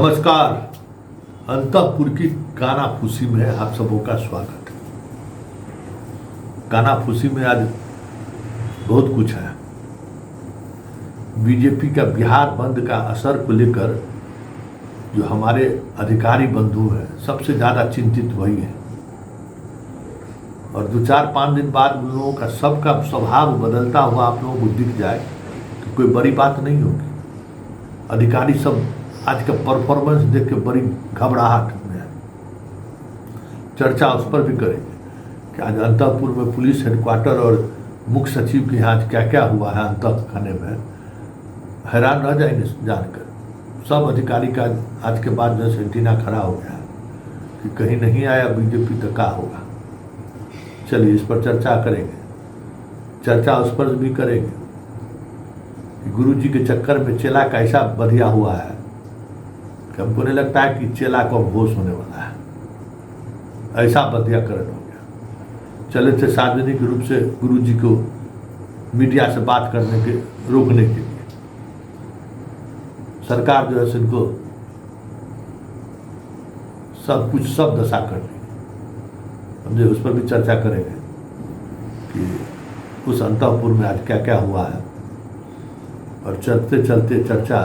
नमस्कार। अंतःपुर की कानाफूसी में आप सबों का स्वागत है। कानाफूसी में आज बहुत कुछ है। बीजेपी का बिहार बंद का असर को लेकर जो हमारे अधिकारी बंधु हैं सबसे ज़्यादा चिंतित वही है, और 2-4-5 दिन बाद उन लोगों का सबका स्वभाव बदलता हुआ आप लोगों को दिख जाए तो कोई बड़ी बात नहीं होगी। अधिकारी सब आज का परफॉर्मेंस देख के बड़ी घबराहट में है। चर्चा उस पर भी करेंगे कि आज अंतःपुर में पुलिस हेडक्वार्टर और मुख्य सचिव के यहाँ क्या क्या हुआ है अंतः खाने में, हैरान रह जाएंगे जानकर। सब अधिकारी का आज के बाद जो एंटीना खड़ा हो गया कि कहीं नहीं आया बीजेपी तो क्या होगा। चलिए इस पर चर्चा करेंगे। चर्चा उस पर भी करेंगे कि गुरुजी के चक्कर में चेला कैसा बढ़िया हुआ है कि हमको नहीं लगता है कि चेला को होश होने वाला है। ऐसा बधियाकरण हो गया। चले थे सार्वजनिक रूप से गुरुजी को मीडिया से बात करने के रोकने के लिए। सरकार जो है इनको सब कुछ सब दशा कर दी। समझे, उस पर भी चर्चा करेंगे कि उस अंतःपुर में आज क्या क्या हुआ है। और चलते चलते चर्चा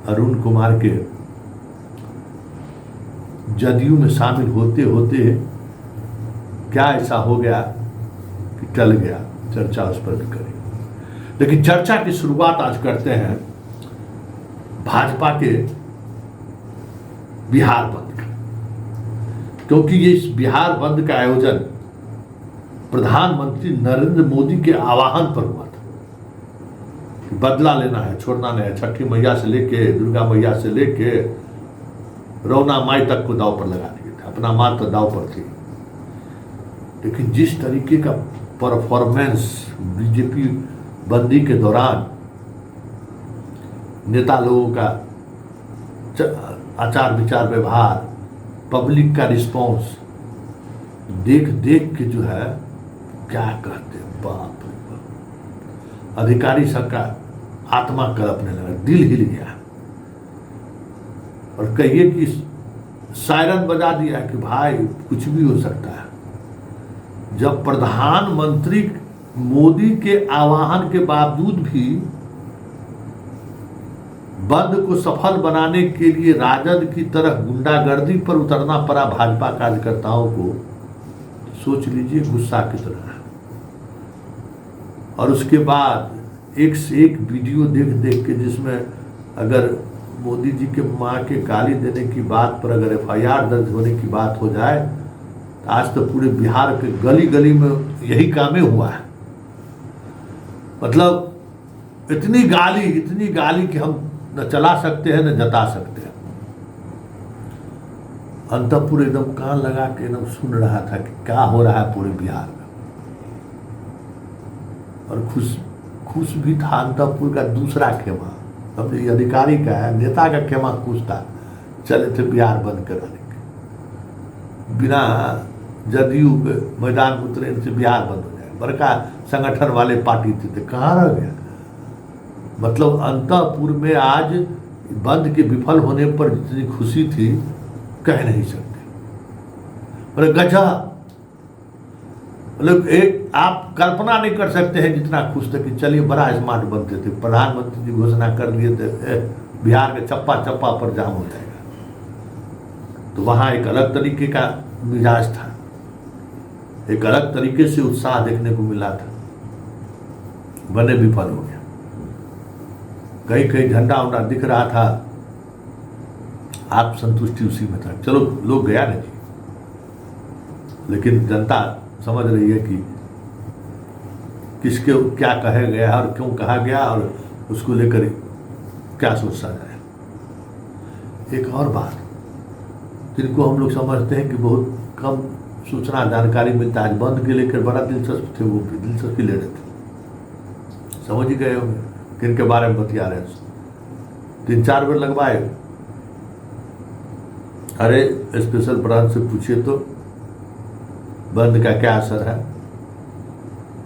अरुण कुमार के जदयू में शामिल होते होते क्या ऐसा हो गया कि टल गया। चर्चा उस पर भी करेंगे। लेकिन चर्चा की शुरुआत आज करते हैं भाजपा के बिहार बंद का, क्योंकि ये इस बिहार बंद का आयोजन प्रधानमंत्री नरेंद्र मोदी के आह्वान पर हुआ था। बदला लेना है, छोड़ना नहीं है। छठी मैया से लेके दुर्गा मैया से लेके रौना माई तक को दाव पर लगा दिए थे। अपना माँ तो दाव पर थी, लेकिन जिस तरीके का परफॉर्मेंस बीजेपी बंदी के दौरान नेता लोगों का आचार विचार व्यवहार, पब्लिक का रिस्पॉन्स देख देख के जो है क्या कहते हैं, बाप रे बाप। अधिकारी सबका आत्मा कलपने लगा, दिल हिल गया। और कहिए कि सायरन बजा दिया कि भाई कुछ भी हो सकता है। जब प्रधानमंत्री मोदी के आह्वान के बावजूद भी बंद को सफल बनाने के लिए राजद की तरह गुंडागर्दी पर उतरना पड़ा भाजपा कार्यकर्ताओं को, सोच लीजिए गुस्सा की तरह है। और उसके बाद एक से एक वीडियो देख देख के, जिसमें अगर मोदी जी के माँ के गाली देने की बात पर अगर FIR दर्ज होने की बात हो जाए तो आज तो पूरे बिहार के गली गली में यही काम हुआ है। मतलब इतनी गाली कि हम न चला सकते हैं न जता सकते हैं। अंतःपुर एकदम कान लगा के एकदम सुन रहा था कि क्या हो रहा है पूरे बिहार में। और खुश भी था अंतःपुर का दूसरा खेमा, अब ये अधिकारी का है, नेता का खेमा खुश था। चले थे बिहार बंद कराने के, बिना जदयू के मैदान में उतरे से बिहार बंद हो जाए। बड़का संगठन वाले पार्टी थे, कहाँ रह गया। मतलब अंतःपुर में आज बंद के विफल होने पर जितनी खुशी थी कह नहीं सकते। और गजब, मतलब एक आप कल्पना नहीं कर सकते हैं जितना खुश थे कि चलिए बड़ा स्मार्ट बनते थे। प्रधानमंत्री जी घोषणा कर लिए थे बिहार के चप्पा चप्पा पर जाम हो जाएगा। तो वहाँ एक अलग तरीके का मिजाज था, एक अलग तरीके से उत्साह देखने को मिला था। बने विफल हो गया। कहीं कहीं झंडा उंडा दिख रहा था, आप संतुष्टि उसी में था। चलो लोग गया नहीं, लेकिन जनता समझ रही है कि किसके क्या कहा गया और क्यों कहा गया और उसको लेकर क्या सोचा जाए। एक और बात, जिनको हम लोग समझते हैं कि बहुत कम सूचना जानकारी मिलता है, आज बंद के लेकर बड़ा दिलचस्प थे, वो दिलचस्पी ले रहे थे। समझ ही गए होंगे किन के बारे में बतिया रहे हैं। 3-4 बार लगवाए। अरे स्पेशल ब्रांच से पूछिए तो बंद का क्या असर है।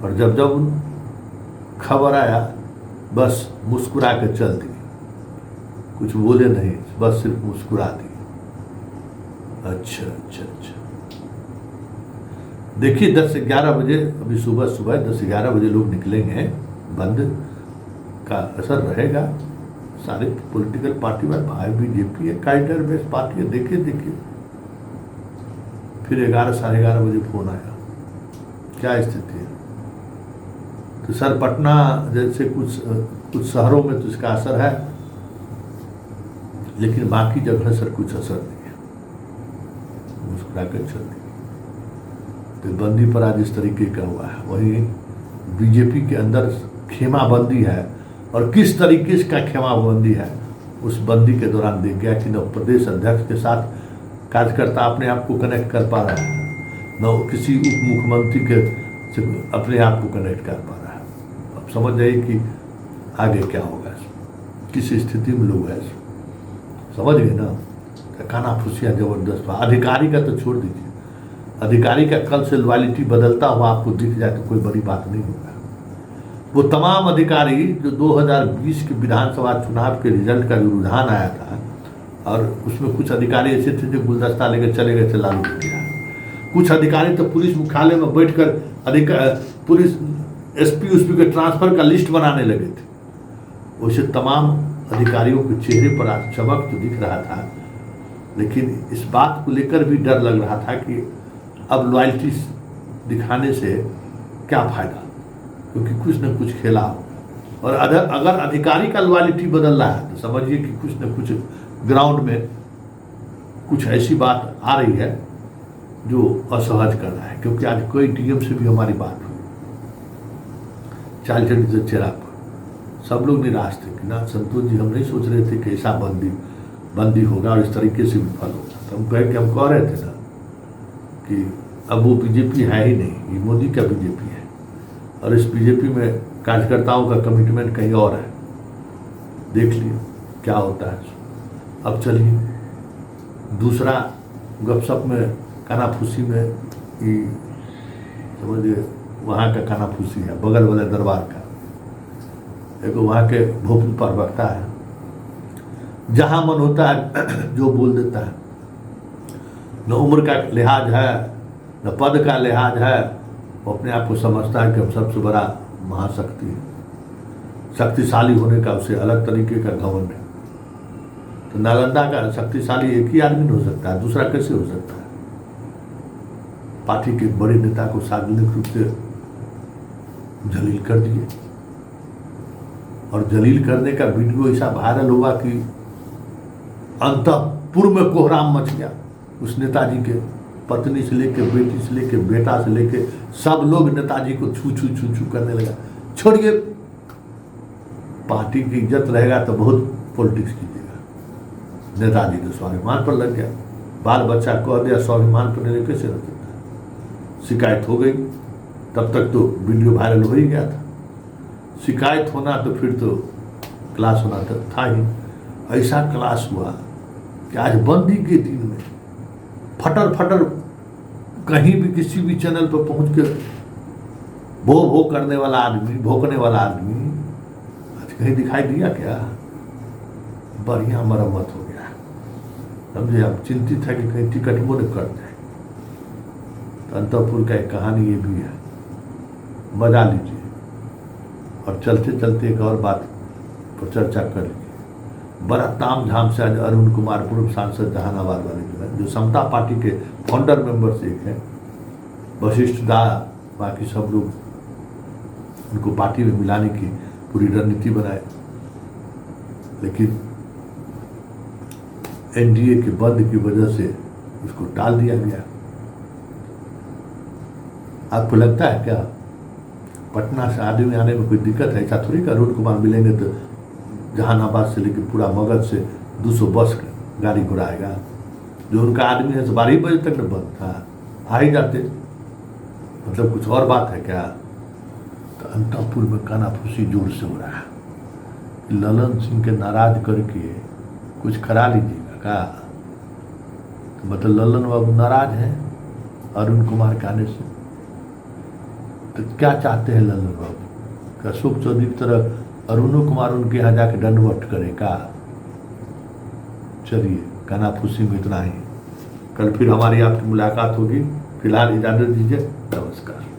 और जब जब खबर आया बस मुस्कुरा के चल दी। कुछ बोले नहीं, बस सिर्फ मुस्कुरा दिए। अच्छा अच्छा अच्छा, देखिए 10 से 11 बजे, अभी सुबह 10 से 11 बजे लोग निकलेंगे, बंद का असर रहेगा। सारे पॉलिटिकल पार्टी में, भाई बीजेपी है, काइडर बेस्ड पार्टी है, देखिए। फिर 11 साढ़े 11 बजे फोन आया, क्या स्थिति है? तो सर पटना जैसे कुछ शहरों में तो इसका असर है, लेकिन बाकी जगह सर कुछ असर नहीं है। मुस्कुरा कर चल दी। तो बंदी पर आज इस तरीके का हुआ है। वहीं बीजेपी के अंदर खेमाबंदी है, और किस तरीके का खेमाबंदी है उस बंदी के दौरान देख गया कि न प्रदेश अध्यक्ष के साथ कार्यकर्ता अपने आप को कनेक्ट कर पा रहा है, न किसी उप मुख्यमंत्री के से अपने आप को कनेक्ट कर पा रहा है। अब समझ जाइए कि आगे क्या होगा, किस स्थिति में लोग हैं, समझ गए ना? कानाफूसियाँ जबरदस्त। अधिकारी का तो छोड़ दीजिए, अधिकारी का कल से लॉयल्टी बदलता हुआ आपको दिख जाए तो कोई बड़ी बात नहीं होगा। वो तमाम अधिकारी जो 2020 के विधानसभा चुनाव के रिजल्ट का जो रुझान आया था, और उसमें कुछ अधिकारी ऐसे थे जो गुलदस्ता लेकर चले गए थे लालू के यहाँ। कुछ अधिकारी तो पुलिस मुख्यालय में बैठकर पुलिस एसपी उसपी के ट्रांसफर का लिस्ट बनाने लगे थे। वैसे तमाम अधिकारियों के चेहरे पर आज चमक तो दिख रहा था, लेकिन इस बात को लेकर भी डर लग रहा था कि अब लॉयल्टी दिखाने से क्या फायदा, क्योंकि कुछ न कुछ खेला हो। और अगर अधिकारी का लॉयल्टी बदल रहा है तो समझिए कि कुछ न कुछ ग्राउंड में कुछ ऐसी बात आ रही है जो असहज कर रहा है। क्योंकि आज कोई डीएम से भी हमारी बात हुई, चालचंडी से चेहरा पर सब लोग निराश थे कि ना संतोष जी, हम नहीं सोच रहे थे कि ऐसा बंदी होगा और इस तरीके से विफल होगा। तो हम कह रहे थे ना कि अब वो बीजेपी है ही नहीं, ये मोदी का बीजेपी है, और इस बीजेपी में कार्यकर्ताओं का कमिटमेंट कहीं और है। देख लिए क्या होता है। अब चलिए दूसरा गपशप में, कानाफूसी में, ये समझिए वहाँ का कानाफूसी है, बगल वाले दरबार का। एक वहाँ के भोपू प्रवक्ता है, जहाँ मन होता है जो बोल देता है, न उम्र का लिहाज है न पद का लिहाज है। वो अपने आप को समझता है कि हम सबसे बड़ा महाशक्ति है, शक्तिशाली होने का उसे अलग तरीके का घमंड है। तो नालंदा का शक्तिशाली एक ही आदमी हो सकता है, दूसरा कैसे हो सकता है? पार्टी के बड़े नेता को सार्वजनिक रूप से जलील कर दिए, और जलील करने का वीडियो ऐसा वायरल हुआ कि अंतःपुर में कोहराम मच गया। उस नेताजी के पत्नी से लेके, बेटी से लेके, बेटा से लेके सब लोग नेताजी को छू छू करने लगा। छोड़िए, पार्टी की इज्जत रहेगा तो बहुत पॉलिटिक्स कीजिएगा। नेताजी के स्वाभिमान पर लग गया, बाल बच्चा कह दिया, स्वाभिमान पर नहीं कैसे रख सकता है? शिकायत हो गई, तब तक तो वीडियो वायरल हो ही गया था। शिकायत होना तो फिर तो क्लास होना था ही। ऐसा क्लास हुआ कि आज बंदी के दिन में फटर कहीं भी किसी भी चैनल पर पहुंच के भो करने वाला आदमी, भोंकने वाला आदमी आज कहीं दिखाई दिया क्या? बढ़िया मरम्मत हो गया, समझे? अब चिंतित है कि कहीं टिकट वो न कर जाए। तो अंतःपुर का एक कहानी ये भी है, मजा लीजिए। और चलते चलते एक और बात पर चर्चा कर लीजिए। बड़ा ताम झाम से आज अरुण कुमार, पूर्व सांसद जहानाबाद वाले जो समता पार्टी के फाउंडर मेंबर से एक है, वशिष्ठ दा, बाकी सब लोग उनको पार्टी में मिलाने की पूरी रणनीति बनाए, लेकिन एनडीए के बंद की वजह से उसको टाल दिया गया। आपको लगता है क्या पटना से आदमी आने में कोई दिक्कत है? ऐसा थोड़ी कि अरुण कुमार मिलेंगे तो जहानाबाद से लेकर पूरा मगध से 200 बस गाड़ी घुराएगा। जो उनका आदमी है 12 बजे तक न बंद था, आ ही जाते। मतलब कुछ और बात है क्या? तो अंतःपुर में कानाफूसी जोर से हो रहा है। ललन सिंह के नाराज करके कुछ करा लीजिएगा क्या? तो मतलब ललन बाबू नाराज हैं अरुण कुमार के आने से। तो क्या चाहते हैं ललन बाबू? क्या अशोक चौधरी की तरह अरुण कुमार उनके यहाँ जाके दंडवत करेगा? चलिए, कहना फूसी में इतना ही। कल फिर हमारी आपकी मुलाकात होगी। फिलहाल इजाज़त दीजिए, नमस्कार।